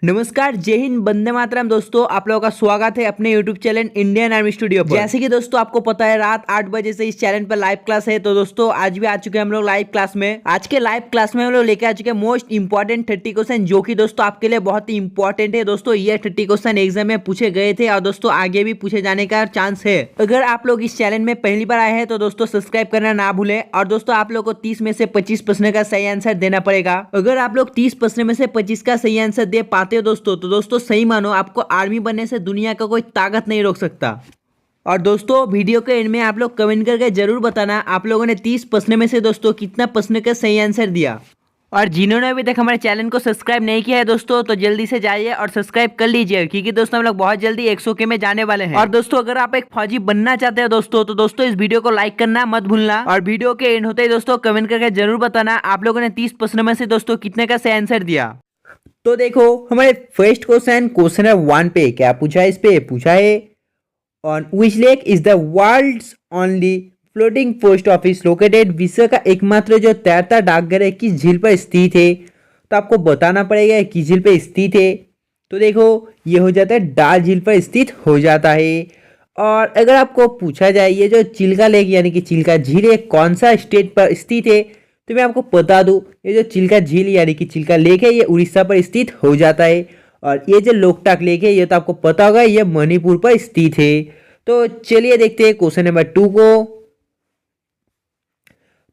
नमस्कार, जय हिंद, वंदे मातरम। दोस्तों, आप लोगों का स्वागत है अपने YouTube channel Indian army studio पर। जैसे कि दोस्तों आपको पता है, रात 8 बजे से इस चैनल पर लाइव क्लास है। तो दोस्तों आज भी आ चुके हैं हम लोग लाइव क्लास में। आज के लाइव क्लास में हम लोग लेके आ चुके हैं मोस्ट इंपॉर्टेंट 30 क्वेश्चन, जो कि दोस्तों आपके लिए बहुत ही इंपॉर्टेंट है। दोस्तों ये 30 क्वेश्चन एग्जाम में पूछे गए थे और दोस्तों आगे भी पूछे जाने का चांस है। अगर आप लोग इस चैनल में पहली बार आए हैं तो दोस्तों सब्सक्राइब करना ना भूलें। और दोस्तों आप लोग को 30 में से 25 प्रश्न का सही आंसर देना पड़ेगा। अगर आप लोग 30 प्रश्न में से 25 का सही आंसर दे पाते हो दोस्तों, तो दोस्तों सही मानो, आपको आर्मी बनने से दुनिया का कोई ताकत नहीं रोक सकता। और दोस्तों वीडियो के एंड में आप लोग कमेंट करके जरूर बताना आप लोगों ने 30 प्रश्न में से दोस्तों कितना प्रश्न का सही आंसर दिया। और जिन्होंने अभी तक हमारे चैनल को सब्सक्राइब नहीं किया है दोस्तों, तो जल्दी से जाइए और सब्सक्राइब कर लीजिए, क्योंकि दोस्तों हम लोग बहुत जल्दी 100 के में जाने वाले हैं। और दोस्तों अगर आप एक फौजी बनना चाहते हो दोस्तों, तो दोस्तों इस वीडियो को लाइक करना मत भूलना। और वीडियो के एंड होते ही दोस्तों कमेंट करके जरूर बताना आप लोगों ने 30 प्रश्न में से दोस्तों कितने का सही आंसर दिया। तो देखो हमारे फर्स्ट क्वेश्चन है 1 पे क्या पूछा है। इस पे पूछा है on which lake is the world's only floating post office located. विश्व का एकमात्र जो तैरता डाकघर है किस झील पर स्थित है। तो आपको बताना पड़ेगा किस झील पर स्थित है। तो देखो ये हो जाता है डाल झील पर स्थित हो जाता है। और अगर आपको पूछा जाए ये जो चिल्का लेक यानी कि चिल्का झील है कौन सा स्टेट पर स्थित है, तो मैं आपको बता दूं ये जो चिल्का झील यानी कि चिल्का लेक है ये उड़ीसा पर स्थित हो जाता है। और ये जो लोकटाक लेक है ये तो आपको पता होगा ये मणिपुर पर स्थित है। तो चलिए देखते हैं क्वेश्चन नंबर 2 को।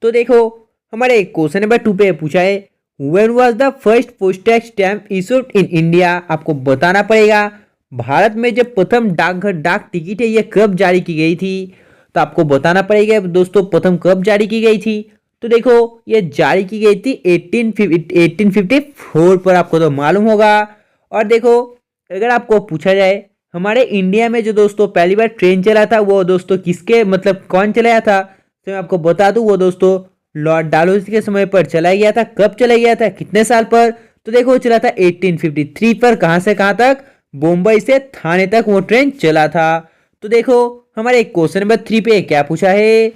तो देखो हमारे क्वेश्चन नंबर 2 पे पूछा है when was the first postal stamp issued in India. आपको बताना पड़ेगा भारत में जो प्रथम डाकघर डाक टिकट है ये कब जारी की गई थी। तो आपको बताना पड़ेगा दोस्तों प्रथम कब जारी की गई थी। तो देखो ये जारी की गई थी 1854 पर, आपको तो मालूम होगा। और देखो अगर आपको पूछा जाए हमारे इंडिया में जो दोस्तों पहली बार ट्रेन चला था वो दोस्तों किसके मतलब कौन चलाया था, तो मैं आपको बता दूं वो दोस्तों लॉर्ड डालहौसी के समय पर चलाया गया था। कब चला गया था, कितने साल पर, तो देखो चला था 1853 पर। कहां से कहां तक, बम्बई से थाने तक वो ट्रेन चला था। तो देखो हमारे क्वेश्चन नंबर 3 पे क्या पूछा है।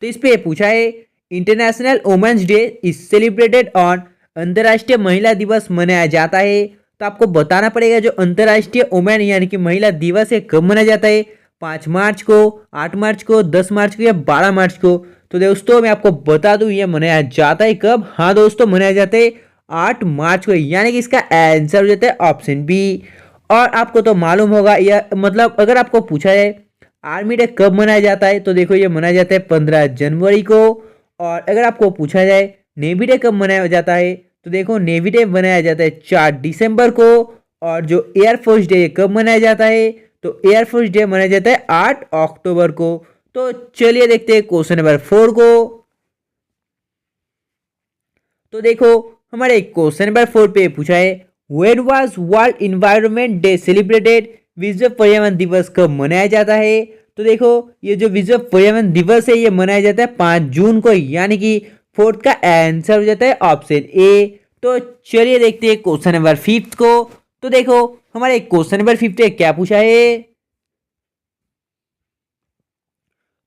तो इस पे पूछा है International Women's Day is celebrated on. अंतर्राष्ट्रीय महिला दिवस मनाया जाता है। तो आपको बताना पड़ेगा जो अंतर्राष्ट्रीय वुमेन यानी कि महिला दिवस है कब मनाया जाता है। 5 मार्च को, 8 मार्च को, 10 मार्च को या 12 मार्च को। तो दोस्तों मैं आपको बता दूं ये मनाया जाता है कब। हाँ दोस्तों मनाया जाता है 8 मार्च को, यानी कि इसका आंसर हो जाता है ऑप्शन बी। और आपको तो मालूम होगा यह मतलब अगर आपको पूछा जाए आर्मी डे कब मनाया जाता है, तो देखो ये मनाया जाता है 15 जनवरी को। और अगर आपको पूछा जाए नेवी डे कब मनाया जाता है, तो देखो नेवी डे मनाया जाता है 4 दिसंबर को। और जो एयरफोर्स डे कब मनाया जाता है, तो एयरफोर्स डे मनाया जाता है 8 अक्टूबर को। तो चलिए देखते हैं क्वेश्चन नंबर 4 को। तो देखो हमारे क्वेश्चन नंबर 4 पे पूछा है when was world environment day celebrated. विश्व पर्यावरण दिवस कब मनाया जाता है। तो देखो ये जो विश्व पर्यावरण दिवस है ये मनाया जाता है 5 जून को, यानी कि 4th का आंसर हो जाता है ऑप्शन ए। तो चलिए देखते हैं क्वेश्चन नंबर 5 को। तो देखो हमारे क्वेश्चन नंबर 5 पे क्या पूछा है।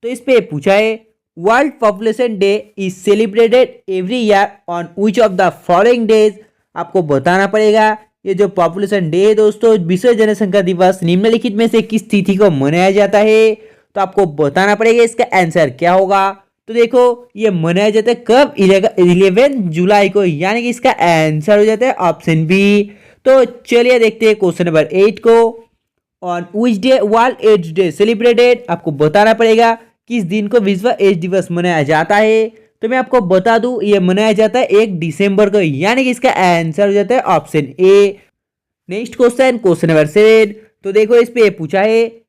तो इस पे पूछा है world population day is celebrated every year on which of the following days. आपको बताना पड़ेगा ये जो पॉपुलेशन डे है दोस्तों विश्व जनसंख्या दिवस निम्नलिखित में से किस तिथि को मनाया जाता है। तो आपको बताना पड़ेगा इसका आंसर क्या होगा। तो देखो ये मनाया जाता है कब, 11 जुलाई को, यानी कि इसका आंसर हो जाता है ऑप्शन बी। तो चलिए देखते हैं क्वेश्चन नंबर 8 को। On which day World AIDS Day celebrated. आपको बताना पड़ेगा किस दिन को विश्व एड्स दिवस मनाया जाता है। तो मैं आपको बता दूं ये मनाया जाता है 1 दिसंबर को, यानी कि इसका आंसर हो जाता है option A. Next question question number 7। तो देखो इस पे पूछा है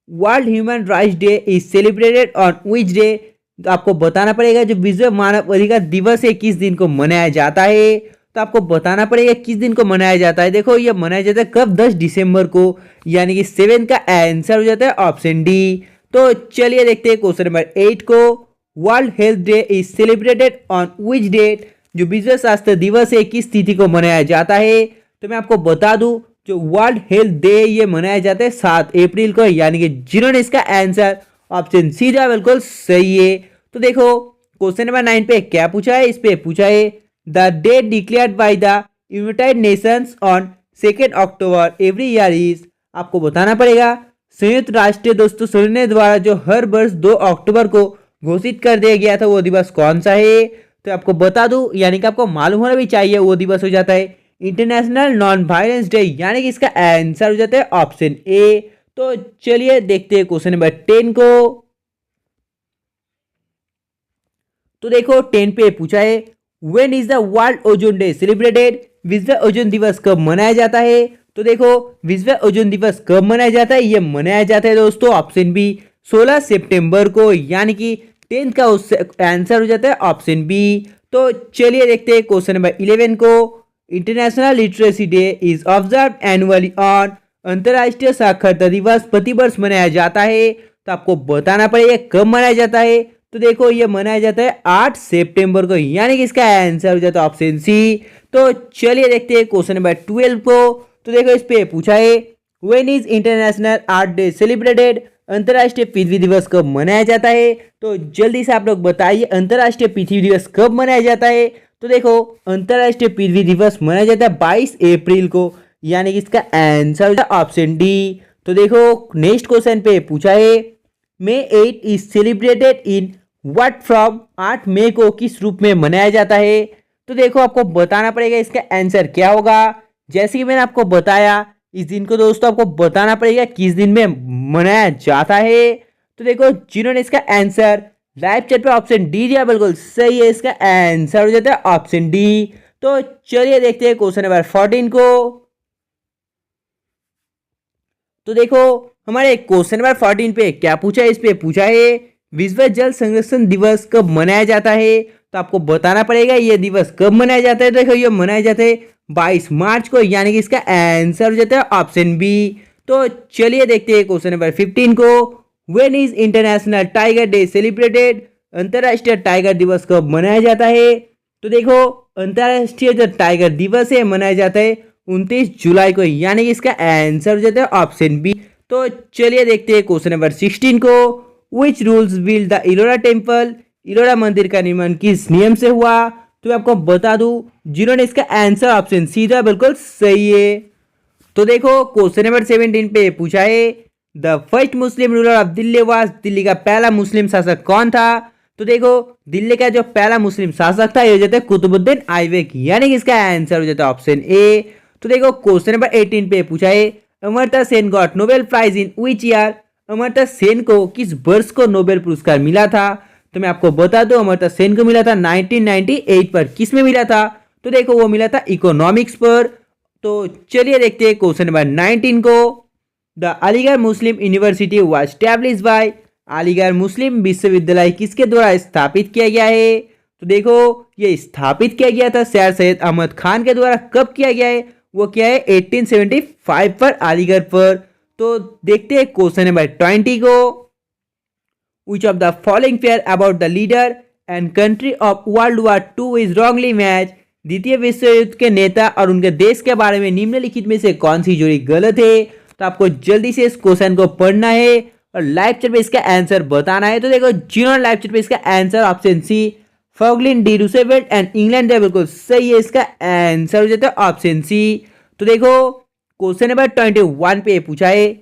world human rights day is celebrated on which day. तो आपको बताना पड़ेगा जो विश्व मानव अधिकार दिवस है किस दिन को मनाया जाता है। तो आपको बताना पड़ेगा किस दिन को मनाया जाता है। देखो ये मनाया जाता है कब, 10 दिसंबर को, यानी कि 7 का आंसर हो जाता है ऑप्शन डी। तो चलिए देखते हैं क्वेश्चन नंबर 8 को। World Health Day is celebrated on which date. जो विश्व स्वास्थ्य दिवस है किस तिथि को मनाया जाता है। तो मैं आपको बता दूं जो वर्ल्ड हेल्थ डे ये मनाया जाता है 7 अप्रैल को, यानी कि जिन्होंने इसका आंसर ऑप्शन सी दिया बिल्कुल सही है। तो देखो क्वेश्चन नंबर 9 पे क्या पूछा है। इस पे पूछा है the date declared by the United Nations on 2 October every year is, आपको बताना पड़ेगा संयुक्त राष्ट्र दोस्तों संघ द्वारा जो हर वर्ष 2 अक्टूबर को घोषित कर दिया गया था वो दिवस कौन सा है। तो आपको बता दूं, यानी कि आपको मालूम होना भी चाहिए, वो दिवस हो जाता है इंटरनेशनल नॉन वायलेंस डे, यानी कि इसका आंसर हो जाता है ऑप्शन ए। तो चलिए देखते हैं क्वेश्चन नंबर 10 को। तो देखो 10 पे पूछा है when is the world ozone day celebrated, विश्व ओजोन दिवस कब मनाया जाता है। तो देखो विश्व ओजोन दिवस कब मनाया जाता है, ये मनाया जाता है दोस्तों ऑप्शन बी 16 सितंबर को, यानी कि 10 का आंसर हो जाता है ऑप्शन बी। तो चलिए देखते हैं क्वेश्चन नंबर 11 को। International literacy day is observe annually on, अंतरराष्ट्रीय साक्षरता दिवस प्रतिवर्ष मनाया जाता है। तो आपको बताना पड़ेगा कब मनाया जाता है। तो देखो ये मनाया जाता है 8 सितंबर को, यानी कि इसका आंसर हो जाता है ऑप्शन सी। तो चलिए देखते हैं क्वेश्चन नंबर 12 को। तो देखो इस पे पूछा है when is international art day celebrated, अंतरराष्ट्रीय पृथ्वी दिवस कब मनाया जाता है। तो जल्दी से आप लोग बताइए अंतरराष्ट्रीय पृथ्वी दिवस कब मनाया जाता है। तो देखो अंतरराष्ट्रीय पृथ्वी दिवस मनाया जाता है 22 अप्रैल को, यानी कि इसका आंसर हो जाता है ऑप्शन डी। तो देखो नेक्स्ट क्वेश्चन पे पूछा है मे 8 is celebrated in what from, 8 मई को किस रूप में मनाया जाता है। तो देखो आपको बताना पड़ेगा इसका आंसर क्या होगा। जैसे कि मैंने आपको बताया इस दिन को दोस्तों आपको बताना पड़ेगा किस दिन में मनाया जाता है। तो देखो जिन्होंने इसका आंसर लाइव चैट पे ऑप्शन डी दिया बिल्कुल सही है, इसका आंसर हो जाता है ऑप्शन डी। तो चलिए देखते हैं क्वेश्चन नंबर 14 को। तो देखो हमारे क्वेश्चन नंबर 14 पे क्या पूछा है, इस पे पूछा है विश्व जल संरक्षण दिवस कब मनाया जाता है। तो आपको बताना पड़ेगा ये दिवस कब मनाया जाता है। तो देखो ये मनाया जाता है 22 मार्च को, यानी कि इसका आंसर हो जाता है ऑप्शन बी। तो चलिए देखते हैं क्वेश्चन नंबर 15 को। When is international tiger day celebrated, अंतरराष्ट्रीय टाइगर दिवस कब मनाया जाता है। तो देखो अंतरराष्ट्रीय जो टाइगर दिवस है मनाया जाता है 29 जुलाई को, यानी कि इसका आंसर हो जाता है ऑप्शन बी। तो चलिए देखते हैं क्वेश्चन नंबर 16 को। Which rules build the Ellora temple, Ellora मंदिर का निर्माण किस नियम से हुआ। तो मैं आपको बता दूं जिन्होंने इसका आंसर ऑप्शन सी दिया बिल्कुल सही है। तो देखो क्वेश्चन नंबर 17 पे पूछा है the first Muslim ruler of Delhi was, Delhi का पहला मुस्लिम शासक कौन था। तो देखो दिल्ली का जो पहला मुस्लिम शासक था ये हो जाता है कुतुबुद्दीन ऐबक, यानी कि इसका आंसर हो जाता है ऑप्शन ए। तो देखो क्वेश्चन नंबर 18 पे पूछा है Amartya Sen got Nobel Prize in which year, Amartya Sen को किस वर्ष को नोबेल पुरस्कार मिला था। तो मैं आपको बता दूं अमर्त्य सेन को मिला था 1998 पर, किस में मिला था। तो देखो वो मिला था इकोनॉमिक्स पर। तो चलिए देखते हैं क्वेश्चन नंबर 19 को। The Aligarh Muslim University was establish by, Aligarh मुस्लिम विश्वविद्यालय किसके द्वारा स्थापित किया गया है। तो देखो ये स्थापित किया गया था सर सैयद अहमद खान के द्वारा। कब किया गया है, वो क्या है 1875 पर अलीगढ़ पर। तो देखते हैं क्वेश्चन नंबर 20 को। Which of the following fear about the leader and country of World War II is wrongly matched, द्वितीय विश्व युद्ध के नेता और उनके देश के बारे में निम्नलिखित में से कौन सी जोड़ी गलत है। तो आपको जल्दी से इस क्वेश्चन को पढ़ना है और लाइव चैट पे इसका आंसर बताना है। तो देखो जिन्होंने लाइव चैट पे इसका answer option C Franklin D Roosevelt and England दिया बिल्कुल सही है, इसका आंसर हो जाता है ऑप्शन सी। तो देखो क्वेश्चन नंबर 21 पे पूछा है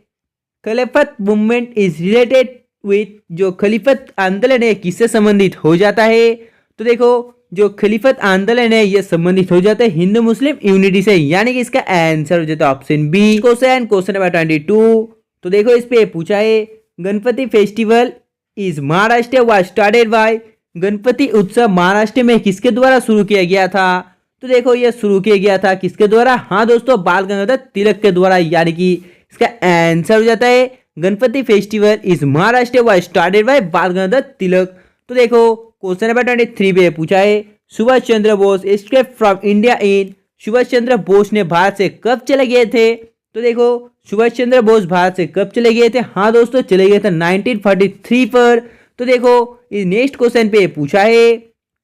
खिलाफत मूवमेंट इज रिलेटेड विथ, जो खलीफत आंदोलन है किससे संबंधित हो जाता है। तो देखो जो खलीफत आंदोलन है ये संबंधित हो जाता है हिंदू मुस्लिम यूनिटी से, यानी कि इसका आंसर हो जाता है ऑप्शन बी। Question number 22। तो देखो इस पे पूछा है Ganpati festival is Maharashtra was started by, Ganpati उत्सव महाराष्ट्र में किसके द्वारा शुरू किया गया था। तो देखो ये शुरू किया गया था किसके द्वारा, हाँ दोस्तों बाल गंगाधर तिलक के द्वारा, यानी कि इसका आंसर हो जाता है Ganpati festival is Maharashtra was started by बाल गंगाधर तिलक। तो देखो क्वेश्चन नंबर 23 पे पूछा है Subhash Chandra Bose escape from India in, Subhash Chandra Bose ने भारत से कब चले गए थे। तो देखो सुभाष चंद्र बोस भारत से कब चले गए थे, हाँ दोस्तों चले गए थे 1943 पर। तो देखो इस नेक्स्ट क्वेश्चन पे पूछा है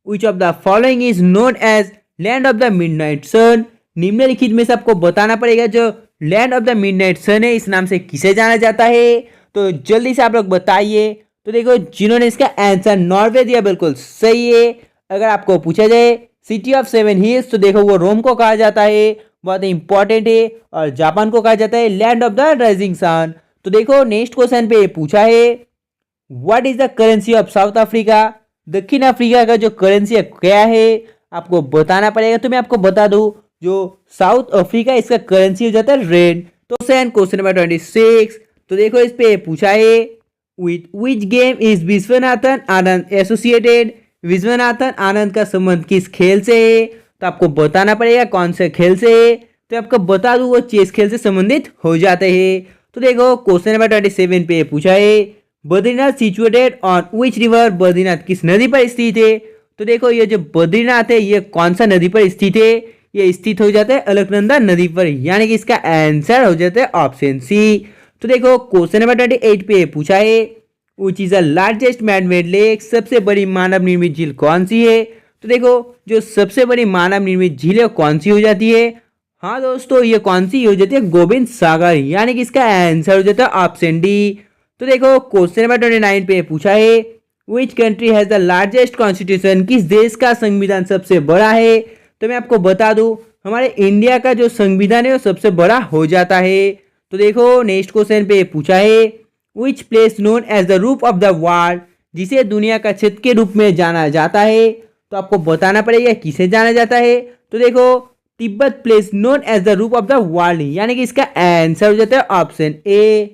which of the following is known as land of the midnight sun, निम्नलिखित में से आपको बताना पड़ेगा जो land of the midnight sun है इस नाम से किसे जाना जाता है। तो जल्दी से आप लोग बताइए। तो देखो जिन्होंने इसका आंसर नॉर्वे दिया बिल्कुल सही है। अगर आपको पूछा जाए सिटी ऑफ सेवन हिल्स, तो देखो वो रोम को कहा जाता है, बहुत इंपॉर्टेंट है। और जापान को कहा जाता है land of the rising sun. तो देखो नेक्स्ट क्वेश्चन पे पूछा है what is the currency of South Africa. दक्षिण अफ्रीका का जो करेंसी क्या है आपको बताना पड़ेगा। तो मैं आपको बता दूं जो साउथ अफ्रीका इसका करेंसी हो जाता है रेंड। तो क्वेश्चन नंबर 26, तो देखो इस पे पूछा है with which game is Viswanathan Anand associated. Viswanathan Anand का संबंध किस खेल से है, तो आपको बताना पड़ेगा कौन से खेल से है। तो आपको बता दूं वो चेस खेल से संबंधित हो जाते हैं। तो देखो क्वेश्चन नंबर 27 पे पूछा है Badrinath situated on which river. Badrinath किस नदी पर स्थित है। तो देखो ये जो बद्रीनाथ है ये कौन सा नदी पर स्थित है, ये स्थित हो जाता है अलकनंदा नदी पर, यानी कि इसका आंसर हो जाता है ऑप्शन सी। तो देखो क्वेश्चन नंबर 28 पे पूछा है which is the largest man made lake. सबसे बड़ी मानव निर्मित झील कौन सी है। तो देखो जो सबसे बड़ी मानव निर्मित झील है कौन सी हो जाती है। हाँ दोस्तों ये कौन सी हो जाती है, गोविंद सागर, यानी कि इसका आंसर हो जाता है ऑप्शन डी। तो देखो क्वेश्चन नंबर 29 पे पूछा है which country has the largest constitution. किस देश का संविधान सबसे बड़ा है। तो मैं आपको बता दूं हमारे इंडिया का जो संविधान है वो सबसे बड़ा हो जाता है। तो देखो नेक्स्ट क्वेश्चन पे पूछा है which place known as the roof of the world. जिसे दुनिया का छत के रूप में जाना जाता है। तो आपको बताना पड़ेगा किसे जाना जाता है। तो देखो Tibet place known as the roof of the world, यानी कि इसका आंसर हो जाता है ऑप्शन ए।